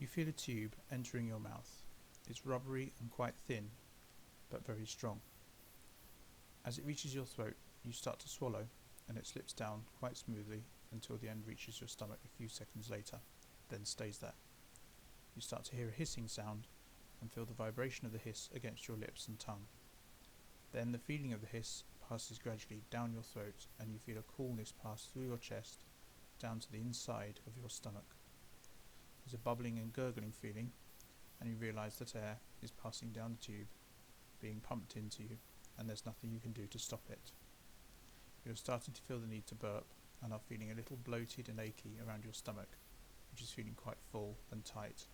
You feel a tube entering your mouth. It's rubbery and quite thin, but very strong. As it reaches your throat, you start to swallow, and it slips down quite smoothly until the end reaches your stomach a few seconds later, then stays there. You start to hear a hissing sound and feel the vibration of the hiss against your lips and tongue. Then the feeling of the hiss passes gradually down your throat, and you feel a coolness pass through your chest down to the inside of your stomach. There's a bubbling and gurgling feeling, and you realise that air is passing down the tube, being pumped into you, and there's nothing you can do to stop it. You're starting to feel the need to burp, and are feeling a little bloated and achy around your stomach, which is feeling quite full and tight.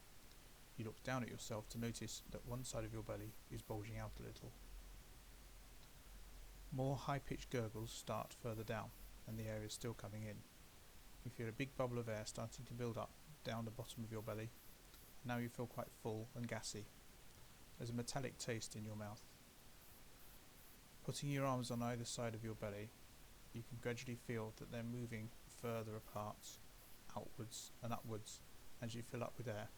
You look down at yourself to notice that one side of your belly is bulging out a little. More high-pitched gurgles start further down, and the air is still coming in. You feel a big bubble of air starting to build up down the bottom of your belly. Now you feel quite full and gassy. There's a metallic taste in your mouth. Putting your arms on either side of your belly, you can gradually feel that they're moving further apart, outwards and upwards, as you fill up with air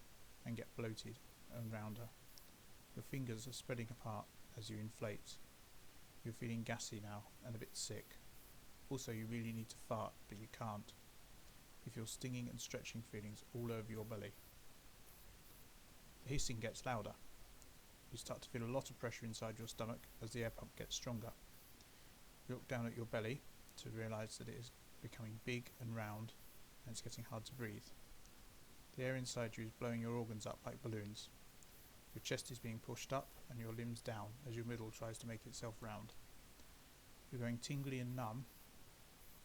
and get bloated and rounder. Your fingers are spreading apart as you inflate. You're feeling gassy now and a bit sick. Also, you really need to fart, but you can't. You feel stinging and stretching feelings all over your belly. The hissing gets louder. You start to feel a lot of pressure inside your stomach as the air pump gets stronger. You look down at your belly to realise that it is becoming big and round, and it's getting hard to breathe. The air inside you is blowing your organs up like balloons. Your chest is being pushed up and your limbs down as your middle tries to make itself round. You're going tingly and numb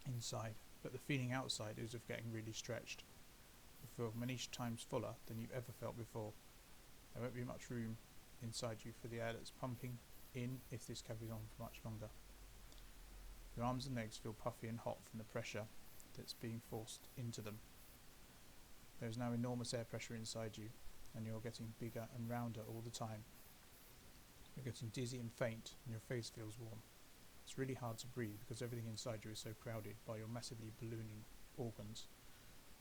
inside, but the feeling outside is of getting really stretched. You feel many times fuller than you've ever felt before. There won't be much room inside you for the air that's pumping in if this carries on for much longer. Your arms and legs feel puffy and hot from the pressure that's being forced into them. There is now enormous air pressure inside you, and you're getting bigger and rounder all the time. You're getting dizzy and faint, and your face feels warm. It's really hard to breathe because everything inside you is so crowded by your massively ballooning organs,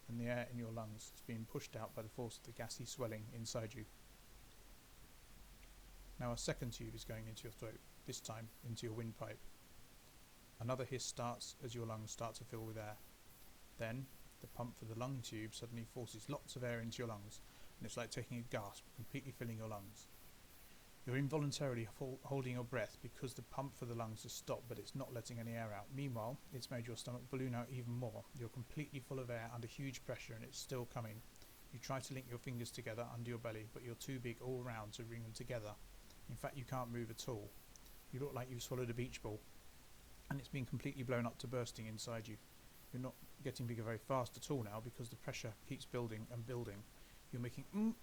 and the air in your lungs is being pushed out by the force of the gassy swelling inside you. Now a second tube is going into your throat, this time into your windpipe. Another hiss starts as your lungs start to fill with air. Then, the pump for the lung tube suddenly forces lots of air into your lungs, and it's like taking a gasp, completely filling your lungs. You're involuntarily holding your breath because the pump for the lungs has stopped, but it's not letting any air out. Meanwhile, it's made your stomach balloon out even more. You're completely full of air under huge pressure, and it's still coming. You try to link your fingers together under your belly, but you're too big all round to bring them together. In fact, you can't move at all. You look like you've swallowed a beach ball, and it's been completely blown up to bursting inside you. You're not getting bigger very fast at all now because the pressure keeps building and building. You're making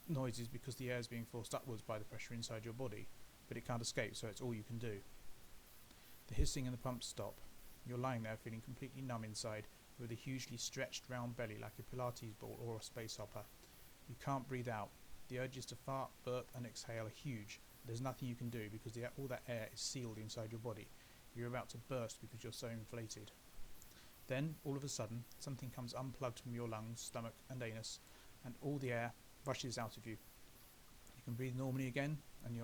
noises because the air is being forced upwards by the pressure inside your body, but it can't escape, so it's all you can do. The hissing and the pumps stop. You're lying there feeling completely numb inside, with a hugely stretched round belly like a Pilates ball or a space hopper. You can't breathe out. The urges to fart, burp and exhale are huge. There's nothing you can do because all that air is sealed inside your body. You're about to burst because you're so inflated. Then, all of a sudden, something comes unplugged from your lungs, stomach and anus, and all the air rushes out of you. You can breathe normally again, and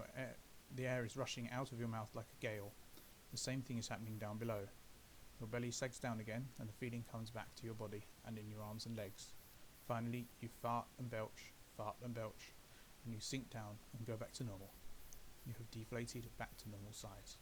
the air is rushing out of your mouth like a gale. The same thing is happening down below. Your belly sags down again, and the feeling comes back to your body and in your arms and legs. Finally, you fart and belch, and you sink down and go back to normal. You have deflated back to normal size.